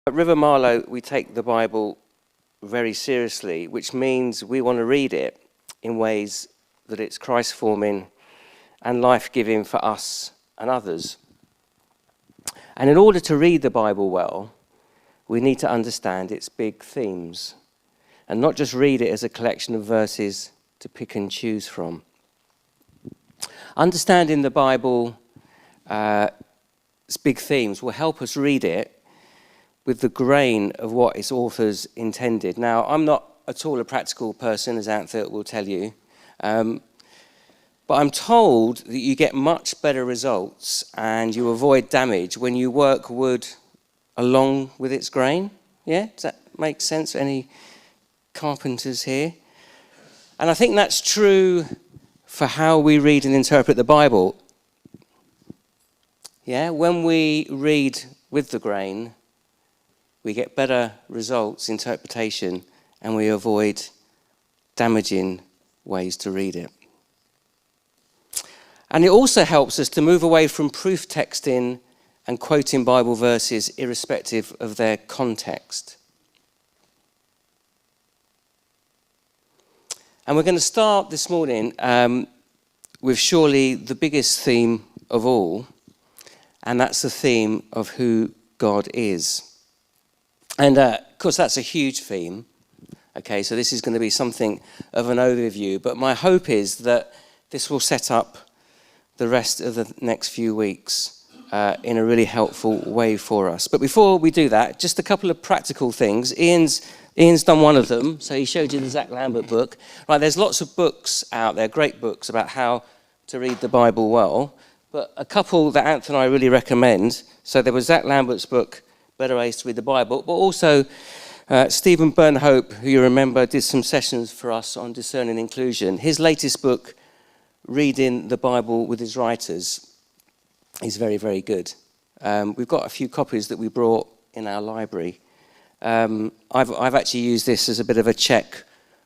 At River Marlow, we take the Bible very seriously, which means we want to read it in ways that it's Christ-forming and life-giving for us and others. And in order to read the Bible well, we need to understand its big themes and not just read it as a collection of verses to pick and choose from. Understanding the Bible's big themes will help us read it with the grain of what its authors intended. Now, I'm not at all a practical person, as Anthony will tell you, but I'm told that you get much better results and you avoid damage when you work wood along with its grain. Yeah? Does that make sense? Any carpenters here? And I think that's true for how we read and interpret the Bible. Yeah? When we read with the grain, we get better results, interpretation, and we avoid damaging ways to read it. And it also helps us to move away from proof texting and quoting Bible verses irrespective of their context. And we're going to start this morning with surely the biggest theme of all, and that's the theme of who God is. And of course, that's a huge theme. Okay, so this is going to be something of an overview, but my hope is that this will set up the rest of the next few weeks in a really helpful way for us. But before we do that, just a couple of practical things. Ian's done one of them, so he showed you the Zach Lambert book. Right, there's lots of books out there, great books about how to read the Bible well, but a couple that Anthony and I really recommend. So there was Zach Lambert's book, Better Ways to Read the Bible, but also Stephen Burnhope, who you remember did some sessions for us on discerning inclusion. His latest book, Reading the Bible with His Writers, is very, very good. We've got a few copies that we brought in our library. I've actually used this as a bit of a check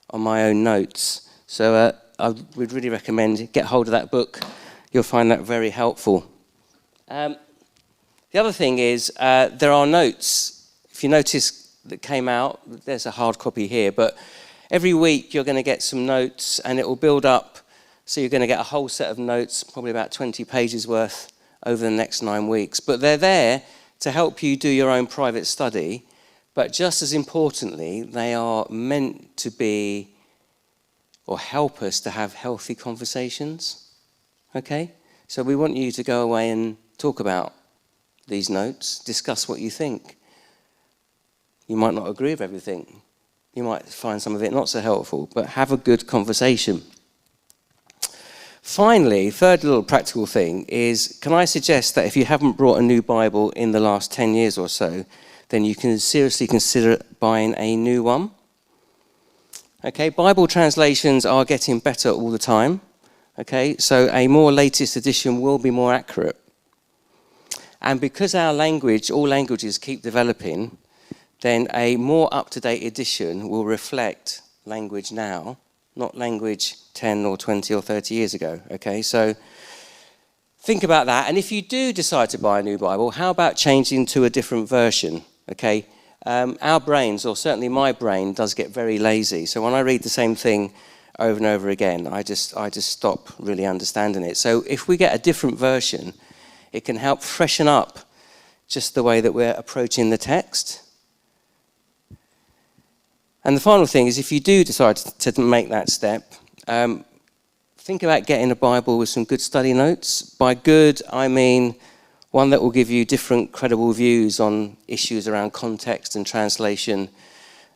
on my own notes, so I would really recommend get hold of that book. You'll find that very helpful. The other thing is there are notes. If you notice that came out, there's a hard copy here, but every week you're going to get some notes and it will build up. So you're going to get a whole set of notes, probably about 20 pages worth over the next 9 weeks. But they're there to help you do your own private study. But just as importantly, they are meant to be or help us to have healthy conversations. Okay? So we want you to go away and talk about these notes, discuss what you think. You might not agree with everything. You might find some of it not so helpful, but have a good conversation. Finally, third little practical thing is, can I suggest that if you haven't brought a new Bible in the last 10 years or so, then you can seriously consider buying a new one. Okay, Bible translations are getting better all the time. Okay, so a more latest edition will be more accurate. And because our language, all languages keep developing, then a more up-to-date edition will reflect language now, not language 10 or 20 or 30 years ago, okay? So think about that. And if you do decide to buy a new Bible, how about changing to a different version, okay? Our brains, or certainly my brain, does get very lazy. So when I read the same thing over and over again, I just stop really understanding it. So if we get a different version, it can help freshen up just the way that we're approaching the text. And the final thing is, if you do decide to make that step, think about getting a Bible with some good study notes. By good, I mean one that will give you different credible views on issues around context and translation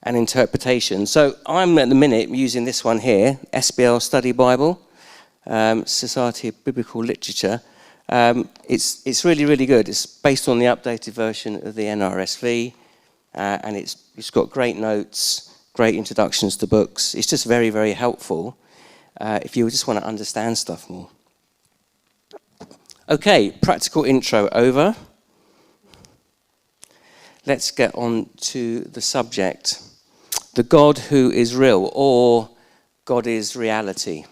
and interpretation. So I'm at the minute using this one here, SBL Study Bible, Society of Biblical Literature. It's really, really good. It's based on the updated version of the NRSV, and it's got great notes, great introductions to books. It's just very, very helpful if you just want to understand stuff more. Okay, practical intro over. Let's get on to the subject. The God who is real, or God is reality.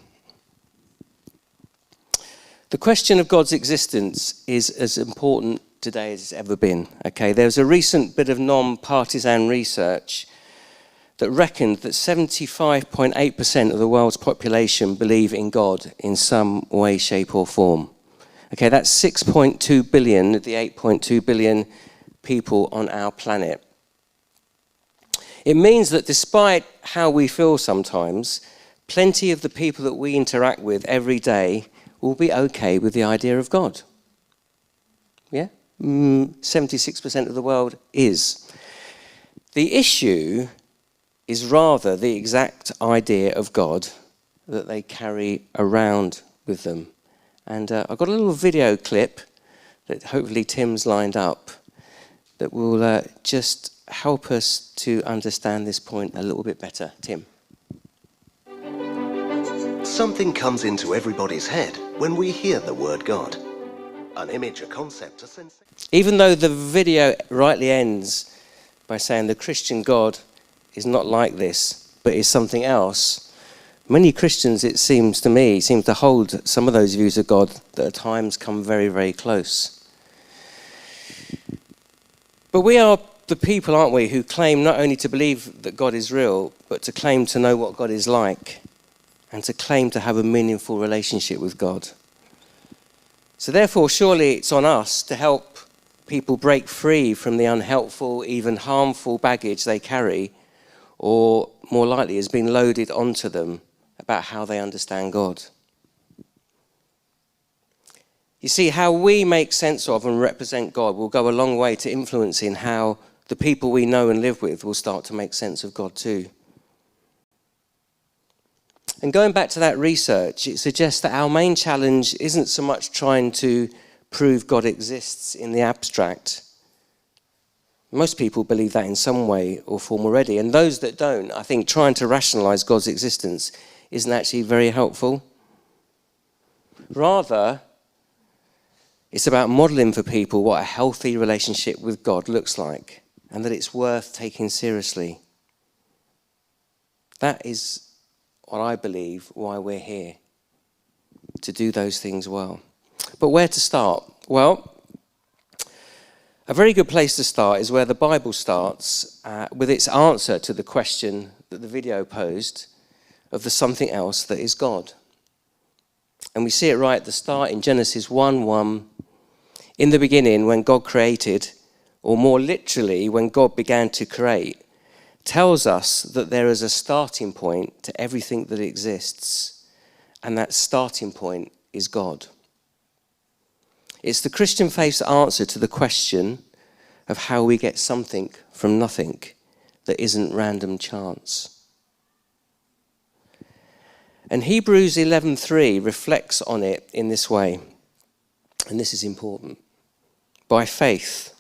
The question of God's existence is as important today as it's ever been. Okay, there was a recent bit of non-partisan research that reckoned that 75.8% of the world's population believe in God in some way, shape or form. Okay, that's 6.2 billion of the 8.2 billion people on our planet. It means that despite how we feel sometimes, plenty of the people that we interact with every day will be okay with the idea of God. Yeah? 76% of the world is. The issue is rather the exact idea of God that they carry around with them. And I've got a little video clip that hopefully Tim's lined up that will just help us to understand this point a little bit better. Tim. Something comes into everybody's head when we hear the word God. An image, a concept, a sensation. Even though the video rightly ends by saying the Christian God is not like this, but is something else, many Christians, it seems to me, seem to hold some of those views of God that at times come very, very close. But we are the people, aren't we, who claim not only to believe that God is real, but to claim to know what God is like and to claim to have a meaningful relationship with God. So therefore, surely it's on us to help people break free from the unhelpful, even harmful baggage they carry, or more likely has been loaded onto them about how they understand God. You see, how we make sense of and represent God will go a long way to influencing how the people we know and live with will start to make sense of God too. And going back to that research, it suggests that our main challenge isn't so much trying to prove God exists in the abstract. Most people believe that in some way or form already. And those that don't, I think trying to rationalize God's existence isn't actually very helpful. Rather, it's about modeling for people what a healthy relationship with God looks like and that it's worth taking seriously. That is what I believe why we're here, to do those things well. But where to start? Well, a very good place to start is where the Bible starts with its answer to the question that the video posed of the something else that is God. And we see it right at the start in Genesis 1:1. In the beginning, when God created, or more literally, when God began to create, tells us that there is a starting point to everything that exists, and that starting point is God. It's the Christian faith's answer to the question of how we get something from nothing that isn't random chance. And Hebrews 11:3 reflects on it in this way, and this is important. By faith,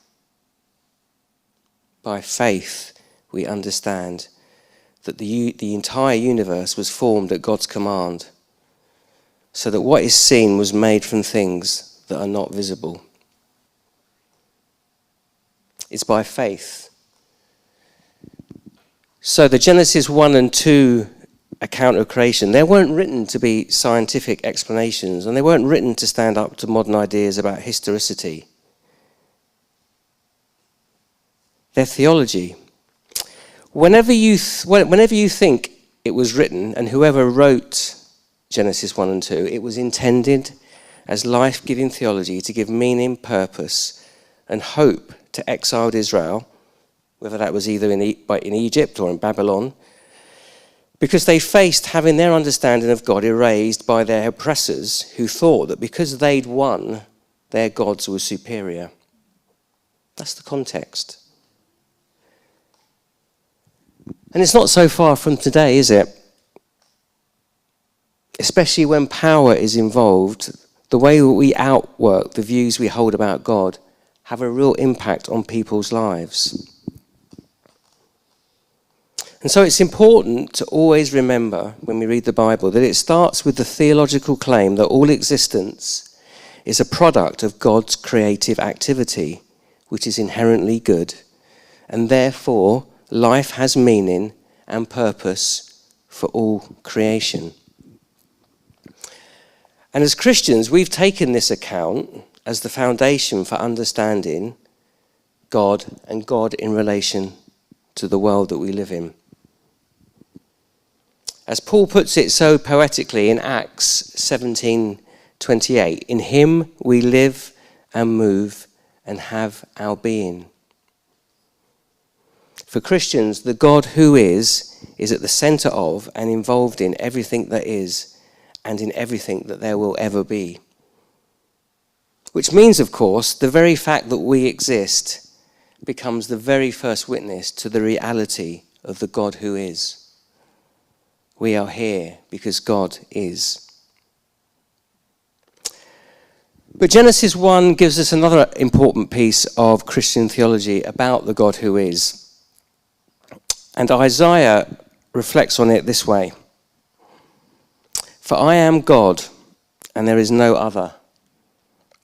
we understand that the entire universe was formed at God's command, so that what is seen was made from things that are not visible. It's by faith. So the Genesis 1 and 2 account of creation, they weren't written to be scientific explanations, and they weren't written to stand up to modern ideas about historicity. They're theology. Whenever you think it was written, and whoever wrote Genesis 1 and 2, it was intended as life-giving theology to give meaning, purpose, and hope to exiled Israel, whether that was either in Egypt or in Babylon, because they faced having their understanding of God erased by their oppressors who thought that because they'd won, their gods were superior. That's the context. And it's not so far from today, is it? Especially when power is involved, the way that we outwork the views we hold about God have a real impact on people's lives. And so it's important to always remember when we read the Bible that it starts with the theological claim that all existence is a product of God's creative activity, which is inherently good, and therefore life has meaning and purpose for all creation. And as Christians, we've taken this account as the foundation for understanding God and God in relation to the world that we live in. As Paul puts it so poetically in Acts 17:28, in him we live and move and have our being. For Christians, the God who is at the centre of and involved in everything that is and in everything that there will ever be. Which means, of course, the very fact that we exist becomes the very first witness to the reality of the God who is. We are here because God is. But Genesis 1 gives us another important piece of Christian theology about the God who is. And Isaiah reflects on it this way. For I am God, and there is no other.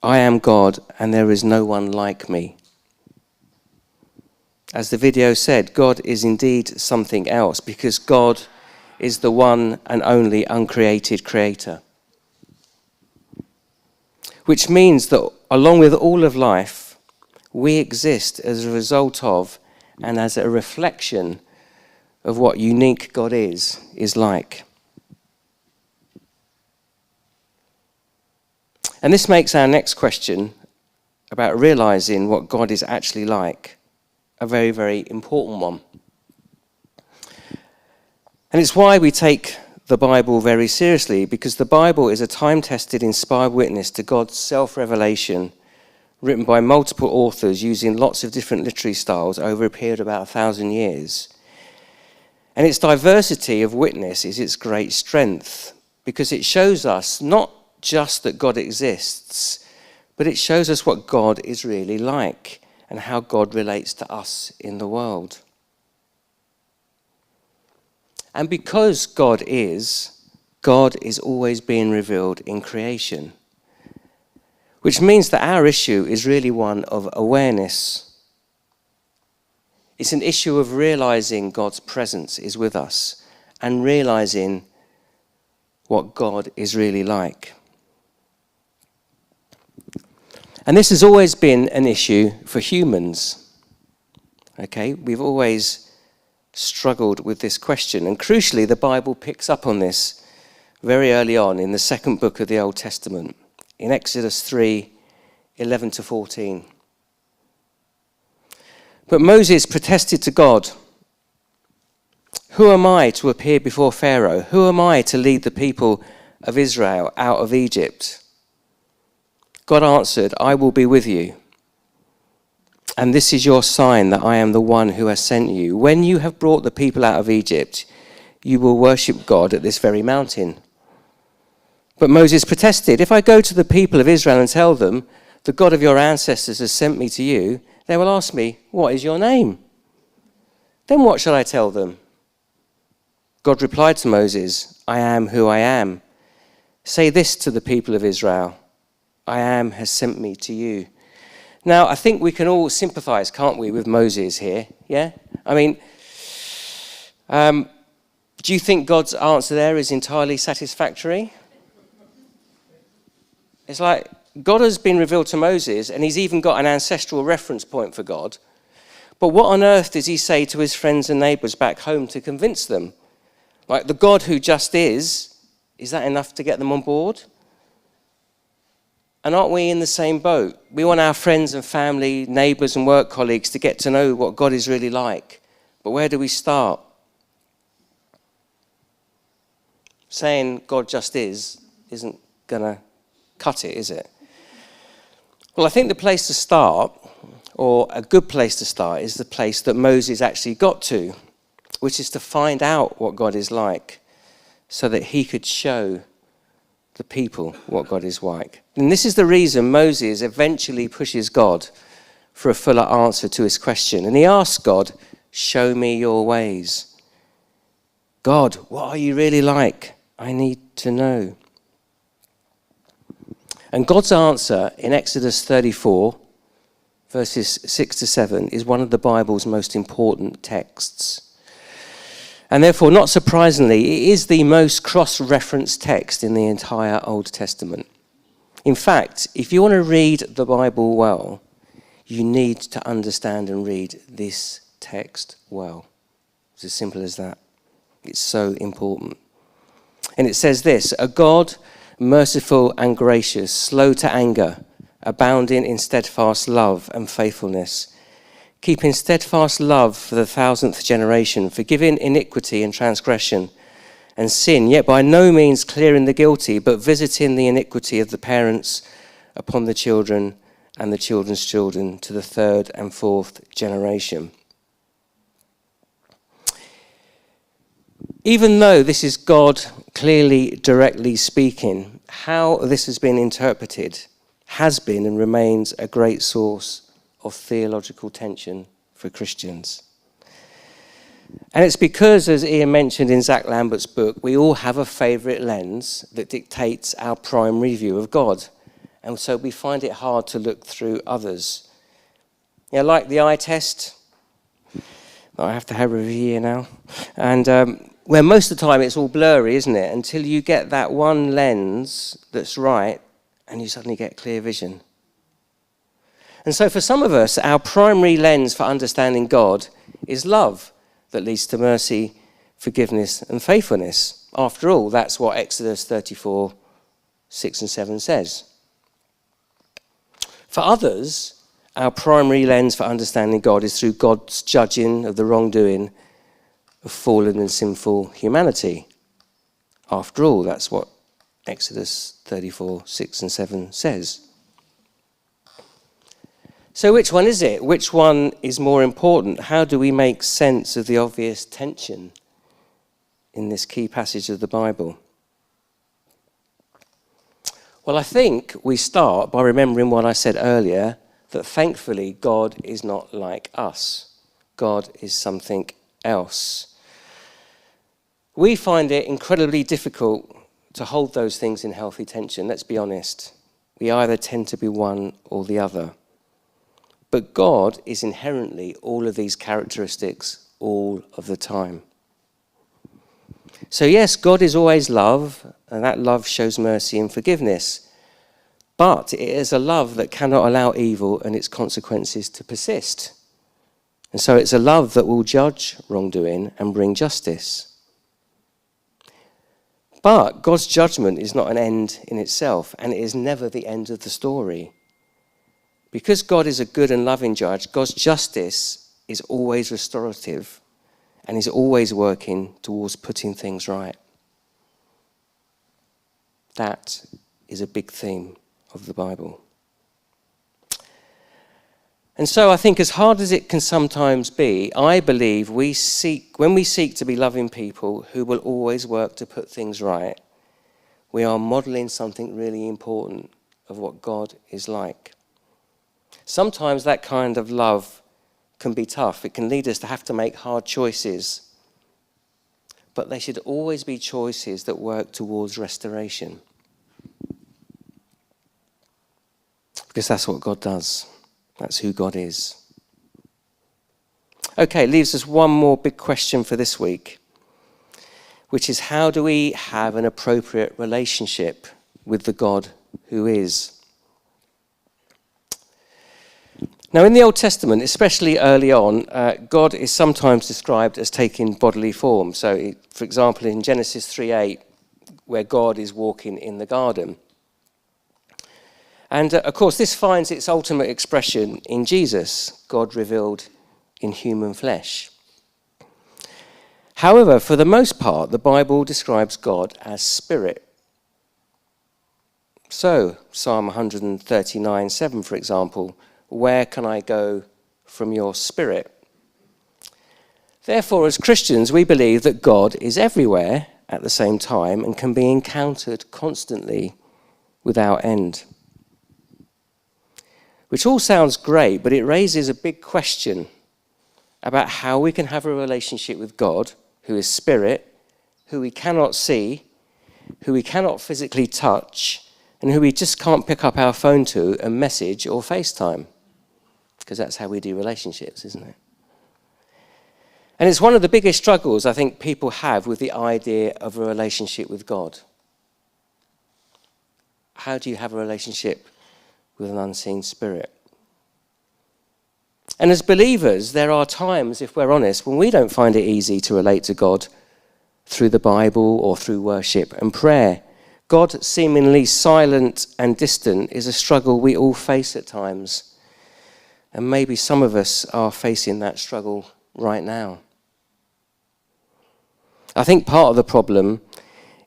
I am God, and there is no one like me. As the video said, God is indeed something else, because God is the one and only uncreated creator. Which means that along with all of life, we exist as a result of and as a reflection of what unique God is like. And this makes our next question about realizing what God is actually like a very, very important one. And it's why we take the Bible very seriously, because the Bible is a time-tested, inspired witness to God's self-revelation, written by multiple authors using lots of different literary styles over a period of about 1,000 years. And its diversity of witness is its great strength, because it shows us not just that God exists, but it shows us what God is really like and how God relates to us in the world. And because God is always being revealed in creation, which means that our issue is really one of awareness. It's an issue of realizing God's presence is with us and realizing what God is really like. And this has always been an issue for humans. Okay, we've always struggled with this question. And crucially, the Bible picks up on this very early on in the second book of the Old Testament, in Exodus 3:11-14. But Moses protested to God, "Who am I to appear before Pharaoh? Who am I to lead the people of Israel out of Egypt?" God answered, "I will be with you. And this is your sign that I am the one who has sent you. When you have brought the people out of Egypt, you will worship God at this very mountain." But Moses protested, "If I go to the people of Israel and tell them, the God of your ancestors has sent me to you, they will ask me, 'What is your name?' Then what shall I tell them?" God replied to Moses, "I am who I am. Say this to the people of Israel, 'I am has sent me to you.'" Now, I think we can all sympathize, can't we, with Moses here? Yeah? I mean, do you think God's answer there is entirely satisfactory? It's like God has been revealed to Moses, and he's even got an ancestral reference point for God. But what on earth does he say to his friends and neighbors back home to convince them? Like, the God who just is that enough to get them on board? And aren't we in the same boat? We want our friends and family, neighbors and work colleagues to get to know what God is really like. But where do we start? Saying God just isn't going to cut it, is it? Well, I think the place to start, or a good place to start, is the place that Moses actually got to, which is to find out what God is like so that he could show the people what God is like. And this is the reason Moses eventually pushes God for a fuller answer to his question. And he asks God, "Show me your ways." God, what are you really like? I need to know. And God's answer in Exodus 34, verses 6-7, is one of the Bible's most important texts. And therefore, not surprisingly, it is the most cross-referenced text in the entire Old Testament. In fact, if you want to read the Bible well, you need to understand and read this text well. It's as simple as that. It's so important. And it says this: a God merciful and gracious, slow to anger, abounding in steadfast love and faithfulness, keeping steadfast love for the 1,000th generation, forgiving iniquity and transgression and sin, yet by no means clearing the guilty, but visiting the iniquity of the parents upon the children and the children's children to the 3rd and 4th generation. Even though this is God clearly, directly speaking, how this has been interpreted has been and remains a great source of theological tension for Christians. And it's because, as Ian mentioned in Zach Lambert's book, we all have a favourite lens that dictates our primary view of God. And so we find it hard to look through others. You know, like the eye test, I have to have a review now. And where most of the time it's all blurry, isn't it? Until you get that one lens that's right and you suddenly get clear vision. And so for some of us, our primary lens for understanding God is love that leads to mercy, forgiveness, and faithfulness. After all, that's what Exodus 34, 6 and 7 says. For others, our primary lens for understanding God is through God's judging of the wrongdoing of fallen and sinful humanity. After all, that's what Exodus 34, 6 and 7 says. So which one is it? Which one is more important? How do we make sense of the obvious tension in this key passage of the Bible? Well, I think we start by remembering what I said earlier, that thankfully God is not like us. God is something else. We find it incredibly difficult to hold those things in healthy tension, let's be honest. We either tend to be one or the other. But God is inherently all of these characteristics all of the time. So yes, God is always love, and that love shows mercy and forgiveness. But it is a love that cannot allow evil and its consequences to persist. And so it's a love that will judge wrongdoing and bring justice. But God's judgment is not an end in itself, and it is never the end of the story. Because God is a good and loving judge, God's justice is always restorative and is always working towards putting things right. That is a big theme of the Bible. And so I think, as hard as it can sometimes be, I believe when we seek to be loving people who will always work to put things right, we are modelling something really important of what God is like. Sometimes that kind of love can be tough. It can lead us to have to make hard choices. But they should always be choices that work towards restoration. Because that's what God does. That's who God is. Okay, leaves us one more big question for this week, which is, how do we have an appropriate relationship with the God who is? Now, in the Old Testament, especially early on, God is sometimes described as taking bodily form. So, for example, in Genesis 3:8, where God is walking in the garden. And, of course, this finds its ultimate expression in Jesus, God revealed in human flesh. However, for the most part, the Bible describes God as spirit. So, Psalm 139:7, for example, where can I go from your spirit? Therefore, as Christians, we believe that God is everywhere at the same time and can be encountered constantly without end. Which all sounds great, but it raises a big question about how we can have a relationship with God, who is spirit, who we cannot see, who we cannot physically touch, and who we just can't pick up our phone to and message or FaceTime. Because that's how we do relationships, isn't it? And it's one of the biggest struggles I think people have with the idea of a relationship with God. how do you have a relationship with an unseen spirit? And as believers, there are times, if we're honest, when we don't find it easy to relate to God through the Bible or through worship and prayer. God, seemingly silent and distant, is a struggle we all face at times. And maybe some of us are facing that struggle right now. I think part of the problem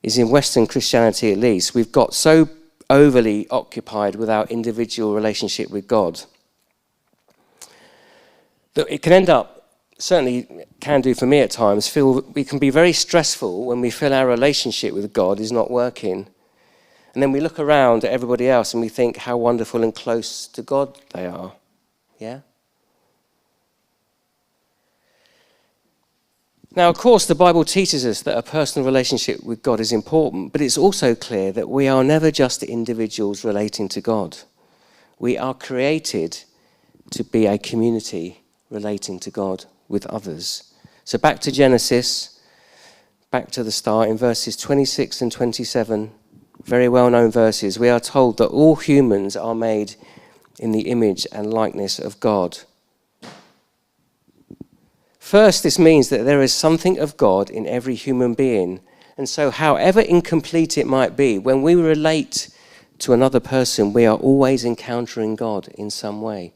is in Western Christianity, at least, we've got so overly occupied with our individual relationship with God that it can end up, certainly can do for me at times, we can be very stressful when we feel our relationship with God is not working. And then we look around at everybody else and we think how wonderful and close to God they are. Yeah? Now, of course, the Bible teaches us that a personal relationship with God is important, but it's also clear that we are never just individuals relating to God. We are created to be a community relating to God with others. So back to Genesis, back to the start, in verses 26 and 27, very well-known verses, we are told that all humans are made in the image and likeness of God. First, this means that there is something of God in every human being. And so however incomplete it might be, when we relate to another person, we are always encountering God in some way.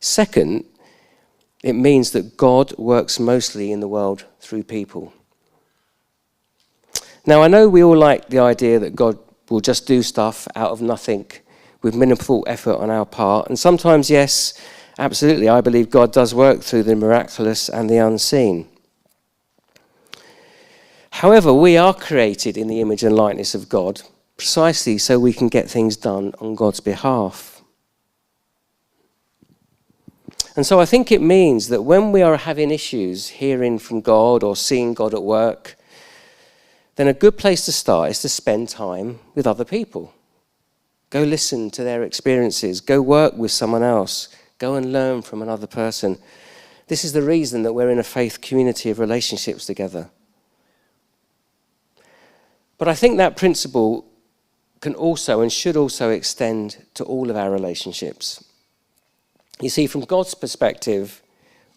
Second, it means that God works mostly in the world through people. Now, I know we all like the idea that God will just do stuff out of nothing with minimal effort on our part. And sometimes, yes, absolutely, I believe God does work through the miraculous and the unseen. However, we are created in the image and likeness of God precisely so we can get things done on God's behalf. And so I think it means that when we are having issues hearing from God or seeing God at work, then a good place to start is to spend time with other people. Go listen to their experiences. Go work with someone else. Go and learn from another person. This is the reason that we're in a faith community of relationships together. But I think that principle can also and should also extend to all of our relationships. You see, from God's perspective,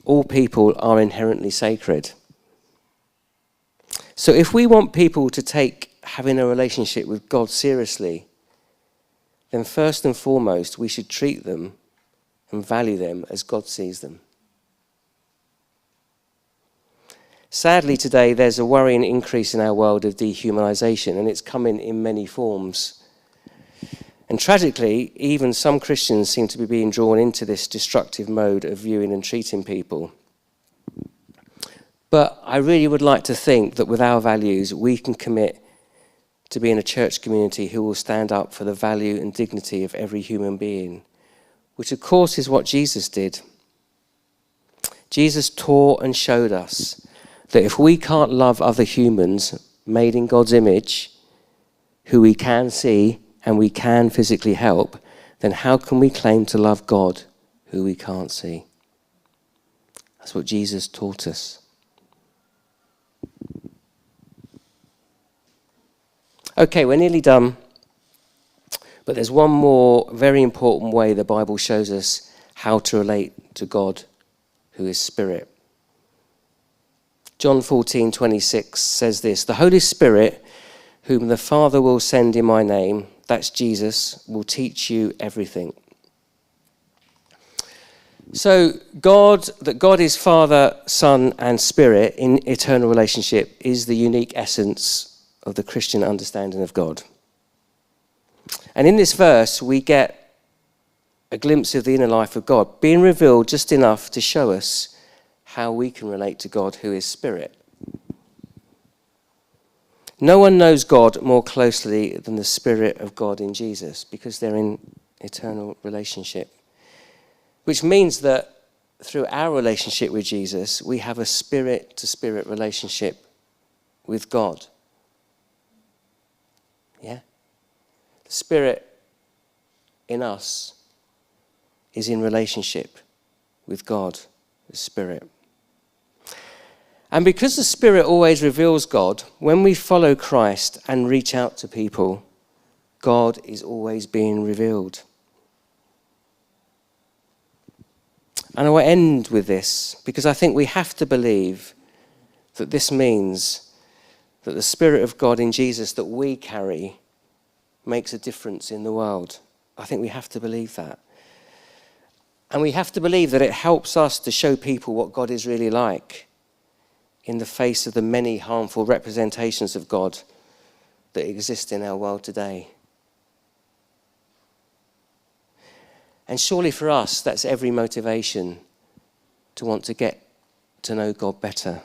all people are inherently sacred. So if we want people to take having a relationship with God seriously, then first and foremost, we should treat them and value them as God sees them. Sadly, today, there's a worrying increase in our world of dehumanization, and it's coming in many forms. And tragically, even some Christians seem to be being drawn into this destructive mode of viewing and treating people. But I really would like to think that with our values, we can commit to being a church community who will stand up for the value and dignity of every human being, which of course is what Jesus did. Jesus taught and showed us that if we can't love other humans made in God's image, who we can see and we can physically help, then how can we claim to love God who we can't see? That's what Jesus taught us. Okay, we're nearly done. But there's one more very important way the Bible shows us how to relate to God who is Spirit. John 14:26 says this, "The Holy Spirit, whom the Father will send in my name," that's Jesus, "will teach you everything." So that God is Father, Son, and Spirit in eternal relationship is the unique essence of the Christian understanding of God. And in this verse, we get a glimpse of the inner life of God, being revealed just enough to show us how we can relate to God who is Spirit. No one knows God more closely than the Spirit of God in Jesus, because they're in eternal relationship. Which means that through our relationship with Jesus, we have a spirit-to-spirit relationship with God. Yeah? The Spirit in us is in relationship with God, the Spirit. And because the Spirit always reveals God, when we follow Christ and reach out to people, God is always being revealed. And I will end with this, because I think we have to believe that this means that the Spirit of God in Jesus that we carry makes a difference in the world. I think we have to believe that. And we have to believe that it helps us to show people what God is really like in the face of the many harmful representations of God that exist in our world today. And surely for us, that's every motivation to want to get to know God better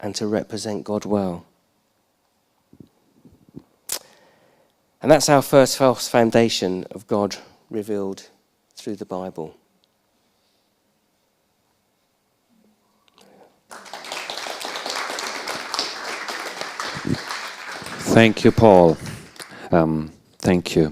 and to represent God well. And that's our first false foundation of God revealed through the Bible. Thank you, Paul. Thank you.